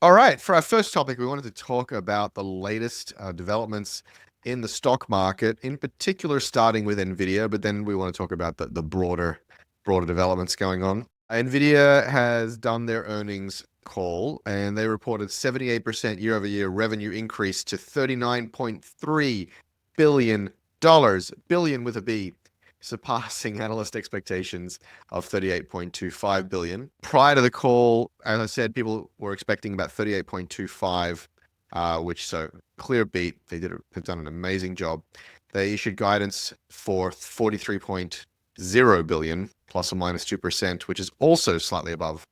All right, for our first topic, we wanted to talk about the latest developments in the stock market, in particular, starting with NVIDIA, but then we want to talk about the broader developments going on. NVIDIA has done their earnings call, and they reported 78% year-over-year revenue increase to $39.3 billion, billion with a B, surpassing analyst expectations of 38.25 billion. Prior to the call, as I said, people were expecting about 38.25, which so clear beat. They've done an amazing job. They issued guidance for 43.0 billion, plus or minus 2%, which is also slightly above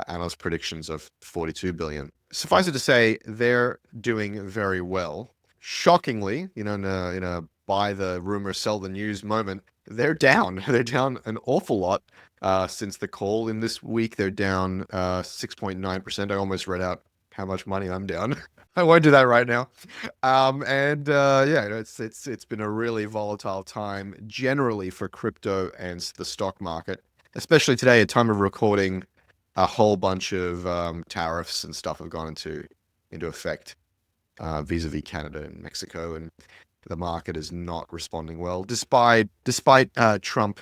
analyst predictions of 42 billion. Suffice it to say, they're doing very well. Shockingly, in a buy the rumor, sell the news moment, they're down. They're down an awful lot since the call. In this week, they're down 6.9%. I almost read out how much money I'm down. I won't do that right now. It's been a really volatile time generally for crypto and the stock market, especially today, at time of recording. A whole bunch of tariffs and stuff have gone into effect vis-a-vis Canada and Mexico, and the market is not responding well, despite Trump,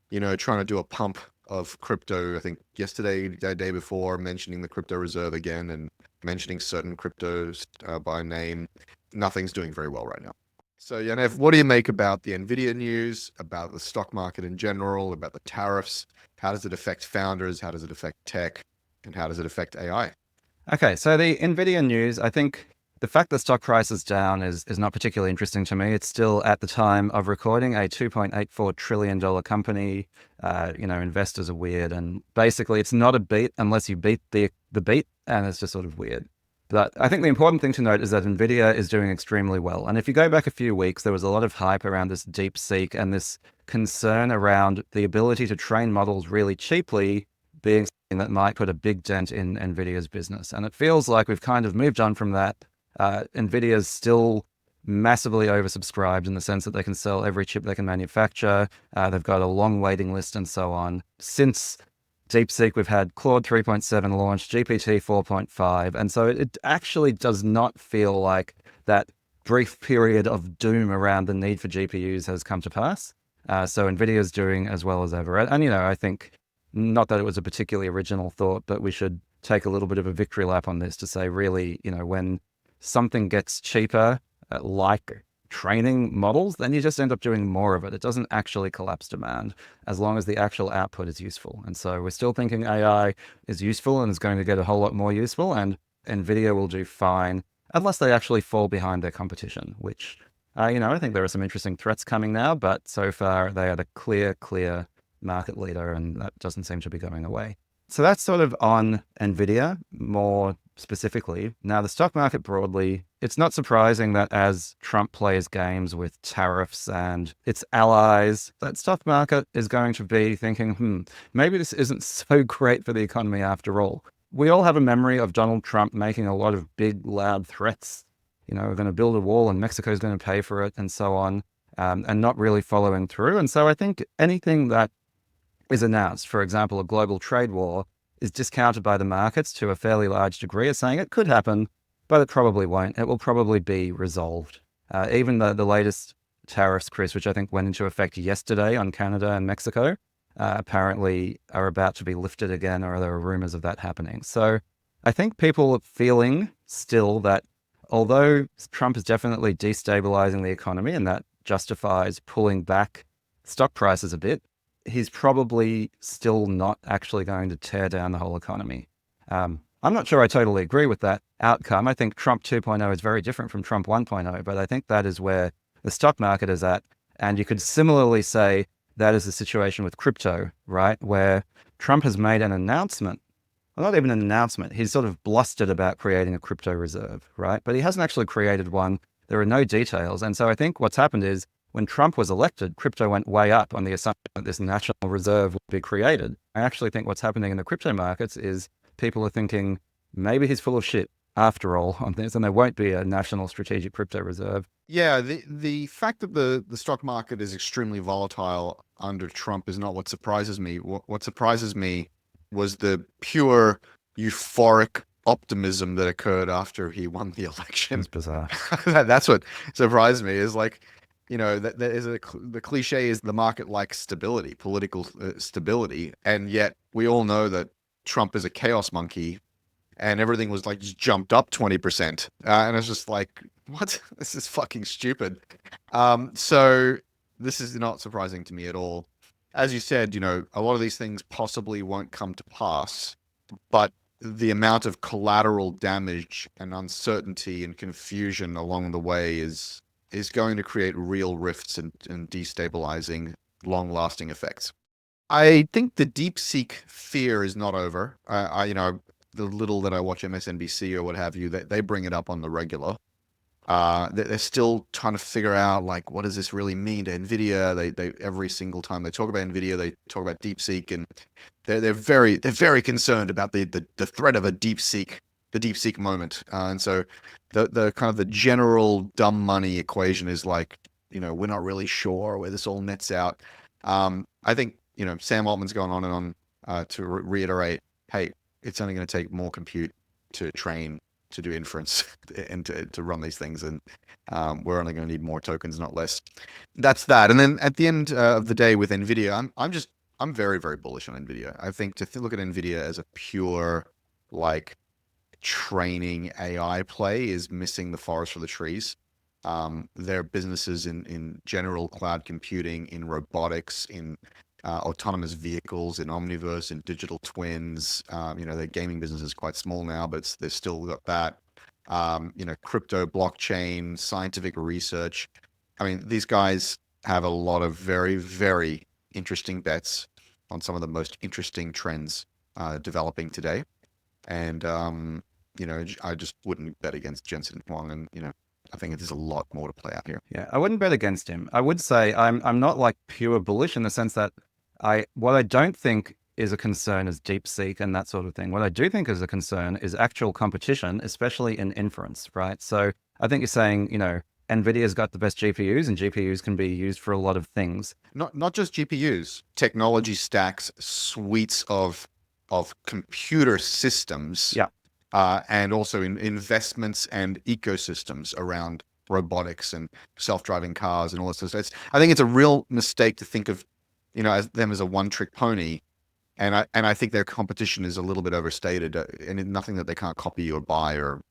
trying to do a pump of crypto. I think yesterday, the day before, mentioning the crypto reserve again and mentioning certain cryptos by name. Nothing's doing very well right now. So, Yaniv, what do you make about the NVIDIA news, about the stock market in general, about the tariffs? How does it affect founders? How does it affect tech? And how does it affect AI? Okay, so the NVIDIA news, I think the fact that stock price is down is not particularly interesting to me. It's still, at the time of recording, a $2.84 trillion company. Investors are weird, and basically it's not a beat unless you beat the beat, and it's just sort of weird. But I think the important thing to note is that NVIDIA is doing extremely well. And if you go back a few weeks, there was a lot of hype around this DeepSeek and this concern around the ability to train models really cheaply being something that might put a big dent in NVIDIA's business. And it feels like we've kind of moved on from that. NVIDIA is still massively oversubscribed in the sense that they can sell every chip they can manufacture. They've got a long waiting list and so on. Since DeepSeek, we've had Claude 3.7 launched, GPT 4.5. And so it actually does not feel like that brief period of doom around the need for GPUs has come to pass. So NVIDIA is doing as well as ever. And I think, not that it was a particularly original thought, but we should take a little bit of a victory lap on this to say, really, when something gets cheaper, like training models, then you just end up doing more of it. It doesn't actually collapse demand as long as the actual output is useful. And so we're still thinking AI is useful and is going to get a whole lot more useful, and NVIDIA will do fine unless they actually fall behind their competition, which, I think there are some interesting threats coming now, but so far they are the clear market leader, and that doesn't seem to be going away. So that's sort of on NVIDIA more specifically. Now, the stock market broadly, it's not surprising that as Trump plays games with tariffs and its allies, that stock market is going to be thinking, maybe this isn't so great for the economy after all. We all have a memory of Donald Trump making a lot of big, loud threats. We're going to build a wall and Mexico's going to pay for it and so on, and not really following through. And so I think anything that is announced, for example, a global trade war, is discounted by the markets to a fairly large degree as saying it could happen, but it probably won't. It will probably be resolved. Even the latest tariffs, Chris, which I think went into effect yesterday on Canada and Mexico, apparently are about to be lifted again, or there are rumors of that happening. So I think people are feeling still that although Trump is definitely destabilizing the economy and that justifies pulling back stock prices a bit, he's probably still not actually going to tear down the whole economy. I'm not sure I totally agree with that outcome. I think Trump 2.0 is very different from Trump 1.0, but I think that is where the stock market is at. And you could similarly say that is the situation with crypto, right? Where Trump has made an announcement, well, not even an announcement, he's sort of blustered about creating a crypto reserve, right? But he hasn't actually created one. There are no details. And so I think what's happened is, when Trump was elected, crypto went way up on the assumption that this national reserve would be created. I actually think what's happening in the crypto markets is people are thinking maybe he's full of shit after all on this, and there won't be a national strategic crypto reserve. Yeah, the fact that the stock market is extremely volatile under Trump is not what surprises me. What surprises me was the pure euphoric optimism that occurred after he won the election. It's bizarre. That's what surprised me is like, that is the cliche is the market likes stability, political stability. And yet we all know that Trump is a chaos monkey and everything was like just jumped up 20%. And it's just like, what? This is fucking stupid. So this is not surprising to me at all. As you said, a lot of these things possibly won't come to pass, but the amount of collateral damage and uncertainty and confusion along the way is going to create real rifts and destabilizing, long-lasting effects. I think the DeepSeek fear is not over. The little that I watch MSNBC or what have you, they bring it up on the regular. They're still trying to figure out like what does this really mean to NVIDIA. They every single time they talk about NVIDIA, they talk about DeepSeek, and they're very concerned about the threat of the DeepSeek moment. And so the kind of the general dumb money equation is like, we're not really sure where this all nets out. I think Sam Altman's gone on and on to reiterate, hey, it's only going to take more compute to train, to do inference, and to run these things, and we're only going to need more tokens, not less. That's that. And then at the end of the day with NVIDIA, I'm very, very bullish on NVIDIA. I think to look at NVIDIA as a pure like training AI play is missing the forest for the trees. Their businesses in general cloud computing, in robotics, in autonomous vehicles, in Omniverse, in digital twins. Their gaming business is quite small now, but they've still got that. Crypto, blockchain, scientific research. I mean, these guys have a lot of very, very interesting bets on some of the most interesting trends developing today. And, I just wouldn't bet against Jensen Huang. And, I think there's a lot more to play out here. Yeah, I wouldn't bet against him. I would say I'm not like pure bullish in the sense that what I don't think is a concern is DeepSeek and that sort of thing. What I do think is a concern is actual competition, especially in inference, right? So I think you're saying, NVIDIA's got the best GPUs and GPUs can be used for a lot of things. Not just GPUs, technology stacks, suites of computer systems. Yeah. And also in investments and ecosystems around robotics and self-driving cars and all this stuff. I think it's a real mistake to think of, as them as a one-trick pony. And I think their competition is a little bit overstated, and nothing that they can't copy or buy or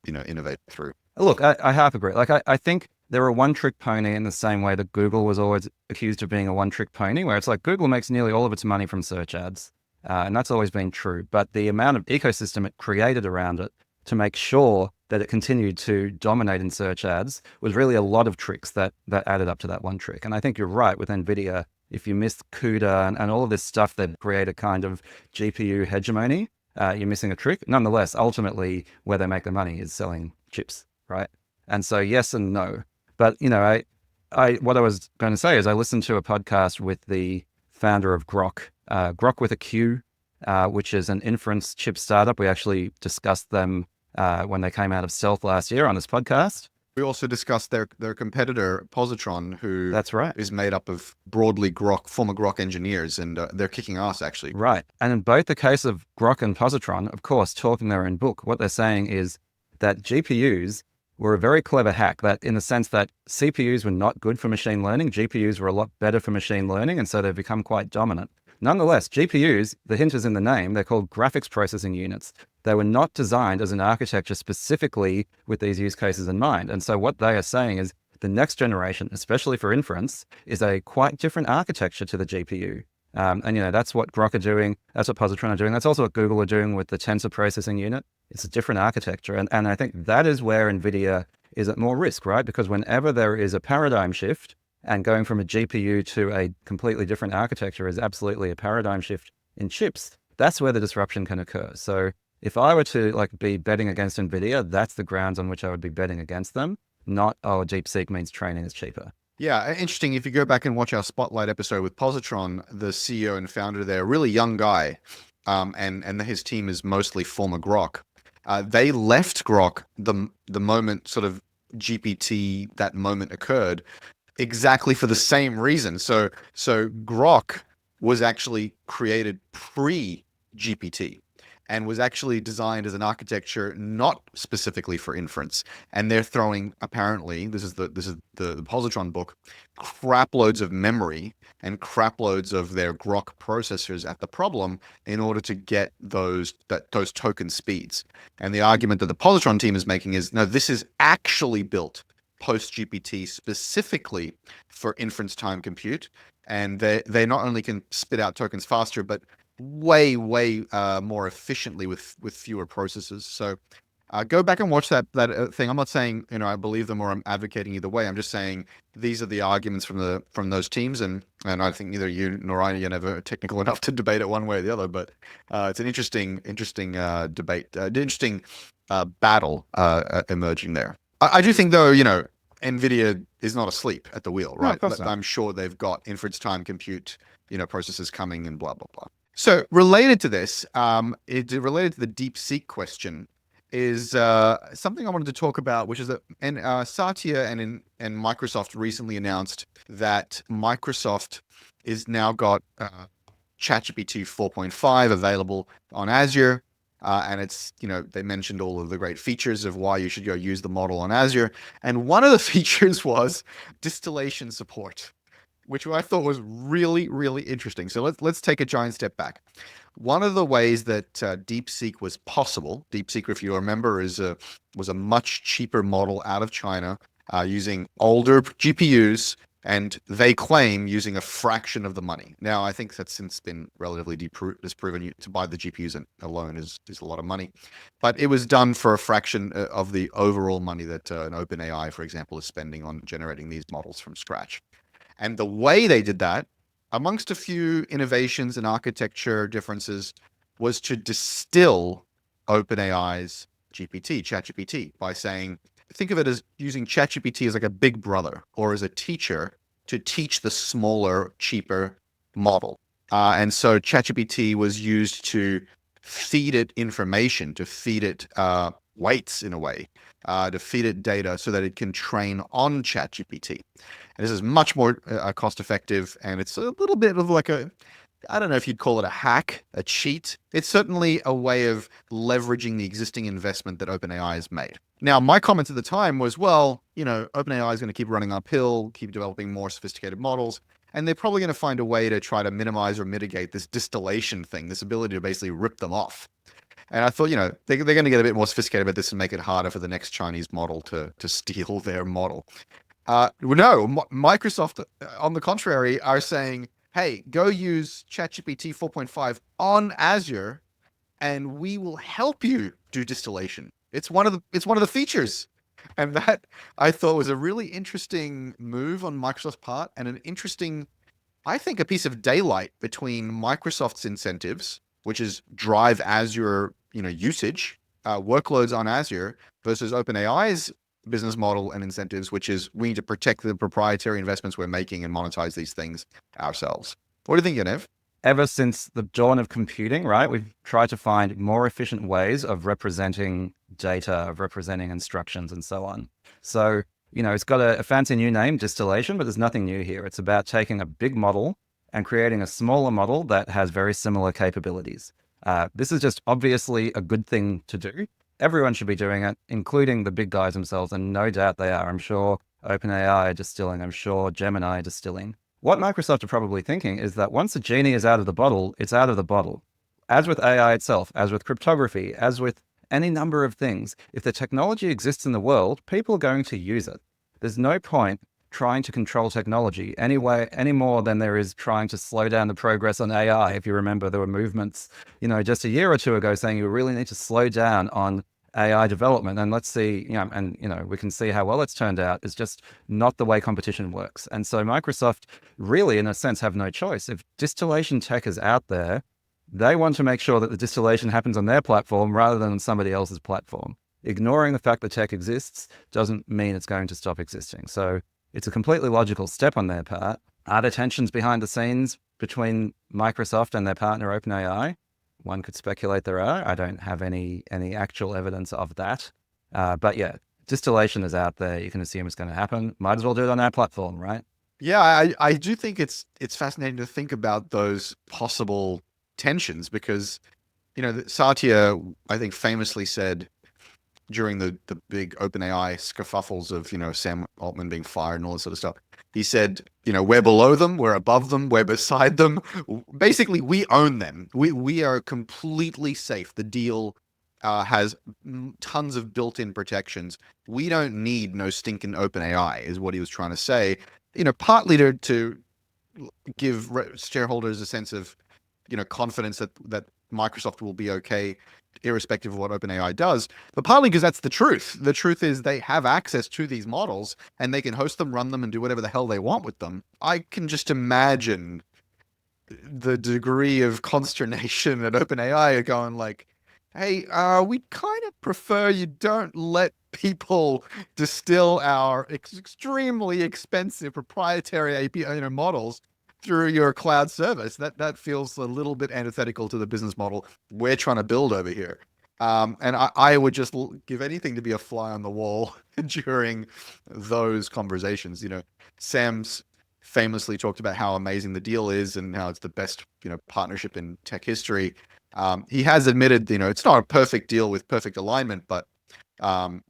innovate through. Look, I half agree. Like I think they're a one-trick pony in the same way that Google was always accused of being a one-trick pony, where it's like Google makes nearly all of its money from search ads. And that's always been true. But the amount of ecosystem it created around it to make sure that it continued to dominate in search ads was really a lot of tricks that added up to that one trick. And I think you're right with NVIDIA. If you miss CUDA and all of this stuff that create a kind of GPU hegemony, you're missing a trick. Nonetheless, ultimately, where they make the money is selling chips, right? And so yes and no. But, what I was going to say is I listened to a podcast with the founder of Grok, Grok with a Q, which is an inference chip startup. We actually discussed them when they came out of stealth last year on this podcast. We also discussed their competitor, Positron, who That's right. is made up of broadly former Grok engineers, and they're kicking ass, actually. Right. And in both the case of Grok and Positron, of course, talking their own book, what they're saying is that GPUs were a very clever hack, that in the sense that CPUs were not good for machine learning, GPUs were a lot better for machine learning, and so they've become quite dominant. Nonetheless, GPUs, the hint is in the name, they're called graphics processing units. They were not designed as an architecture specifically with these use cases in mind. And so what they are saying is the next generation, especially for inference, is a quite different architecture to the GPU. And that's what Grok are doing. That's what Positron are doing. That's also what Google are doing with the tensor processing unit. It's a different architecture. And I think that is where NVIDIA is at more risk, right? Because whenever there is a paradigm shift, and going from a GPU to a completely different architecture is absolutely a paradigm shift in chips, that's where the disruption can occur. So if I were to be betting against NVIDIA, that's the grounds on which I would be betting against them, not, DeepSeek means training is cheaper. Yeah, interesting. If you go back and watch our Spotlight episode with Positron, the CEO and founder there, really young guy, and his team is mostly former Grok. They left Grok the moment sort of GPT, that moment occurred, exactly for the same reason. So Grok was actually created pre-GPT. and was actually designed as an architecture not specifically for inference. And they're throwing, apparently, this is the positron book, crap loads of memory and crap loads of their Grok processors at the problem in order to get those token speeds. And the argument that the positron team is making is, no, this is actually built post GPT specifically for inference time compute, and they not only can spit out tokens faster, but way more efficiently with fewer processes. So go back and watch that thing. I'm not saying I believe them or I'm advocating either way. I'm just saying these are the arguments from those teams, and I think neither you nor I are never technical enough to debate it one way or the other. But it's an interesting debate, interesting battle emerging there. I do think, though, NVIDIA is not asleep at the wheel, No, right? of course not. I'm sure they've got inference time compute, processes coming and blah, blah, blah. So related to this, related to the DeepSeek question is something I wanted to talk about, which is that Satya and Microsoft recently announced that Microsoft is now got ChatGPT 4.5 available on Azure. And it's, they mentioned all of the great features of why you should go use the model on Azure. And one of the features was distillation support, which I thought was really, really interesting. So let's take a giant step back. One of the ways that DeepSeek was possible, DeepSeek, if you remember, was a much cheaper model out of China using older GPUs, and they claim using a fraction of the money. Now, I think that's since been relatively disproven. To buy the GPUs alone is a lot of money. But it was done for a fraction of the overall money that an OpenAI, for example, is spending on generating these models from scratch. And the way they did that, amongst a few innovations and architecture differences, was to distill OpenAI's ChatGPT, by saying, think of it as using ChatGPT as like a big brother or as a teacher to teach the smaller, cheaper model. And so ChatGPT was used to feed it information, to feed it weights in a way, to feed it data so that it can train on ChatGPT. And this is much more cost effective, and it's a little bit of like I don't know if you'd call it a hack, a cheat. It's certainly a way of leveraging the existing investment that OpenAI has made. Now, my comments at the time was, well, OpenAI is going to keep running uphill, keep developing more sophisticated models, and they're probably going to find a way to try to minimize or mitigate this distillation thing, this ability to basically rip them off. And I thought, they're going to get a bit more sophisticated about this and make it harder for the next Chinese model to steal their model. No, Microsoft, on the contrary, are saying, hey, go use ChatGPT 4.5 on Azure, and we will help you do distillation. It's one of the features. And that, I thought, was a really interesting move on Microsoft's part, and an interesting, I think, a piece of daylight between Microsoft's incentives, which is drive Azure, usage, workloads on Azure, versus OpenAI's business model and incentives, which is we need to protect the proprietary investments we're making and monetize these things ourselves. What do you think, Yaniv? Ever since the dawn of computing, right, we've tried to find more efficient ways of representing data, of representing instructions, and so on. So, it's got a fancy new name, distillation, but there's nothing new here. It's about taking a big model and creating a smaller model that has very similar capabilities. This is just obviously a good thing to do. Everyone should be doing it, including the big guys themselves, and no doubt they are. I'm sure OpenAI are distilling. I'm sure Gemini are distilling. What Microsoft are probably thinking is that once the genie is out of the bottle, it's out of the bottle. As with AI itself, as with cryptography, as with any number of things, if the technology exists in the world, people are going to use it. There's no point trying to control technology any more than there is trying to slow down the progress on AI. If you remember, there were movements, just a year or two ago saying you really need to slow down on AI development. And let's see, we can see how well it's turned out. It's just not the way competition works. And so Microsoft really, in a sense, have no choice. If distillation tech is out there, they want to make sure that the distillation happens on their platform rather than on somebody else's platform. Ignoring the fact that tech exists doesn't mean it's going to stop existing. So it's a completely logical step on their part. Are there tensions behind the scenes between Microsoft and their partner OpenAI? One could speculate there are. I don't have any actual evidence of that. But yeah, distillation is out there. You can assume it's going to happen. Might as well do it on our platform, right? Yeah, I do think it's fascinating to think about those possible tensions, because Satya, I think, famously said during the big OpenAI skerfuffles of, Sam Altman being fired and all this sort of stuff. He said, we're below them, we're above them, we're beside them. Basically, we own them. We are completely safe. The deal has tons of built-in protections. We don't need no stinking OpenAI, is what he was trying to say. Partly to give shareholders a sense of, confidence that Microsoft will be okay, irrespective of what OpenAI does, but partly because that's the truth. The truth is they have access to these models and they can host them, run them, and do whatever the hell they want with them. I can just imagine the degree of consternation at OpenAI are going like, hey, we kind of prefer you don't let people distill our extremely expensive proprietary API, models through your cloud service. That feels a little bit antithetical to the business model we're trying to build over here. And I would just give anything to be a fly on the wall during those conversations. Sam's famously talked about how amazing the deal is and how it's the best, partnership in tech history. He has admitted, it's not a perfect deal with perfect alignment, but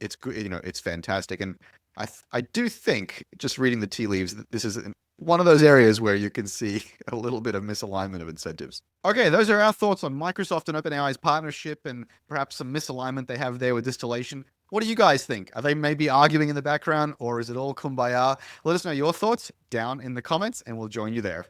it's good, it's fantastic. And I do think, just reading the tea leaves, that this is one of those areas where you can see a little bit of misalignment of incentives. Okay, those are our thoughts on Microsoft and OpenAI's partnership and perhaps some misalignment they have there with distillation. What do you guys think? Are they maybe arguing in the background, or is it all kumbaya? Let us know your thoughts down in the comments and we'll join you there.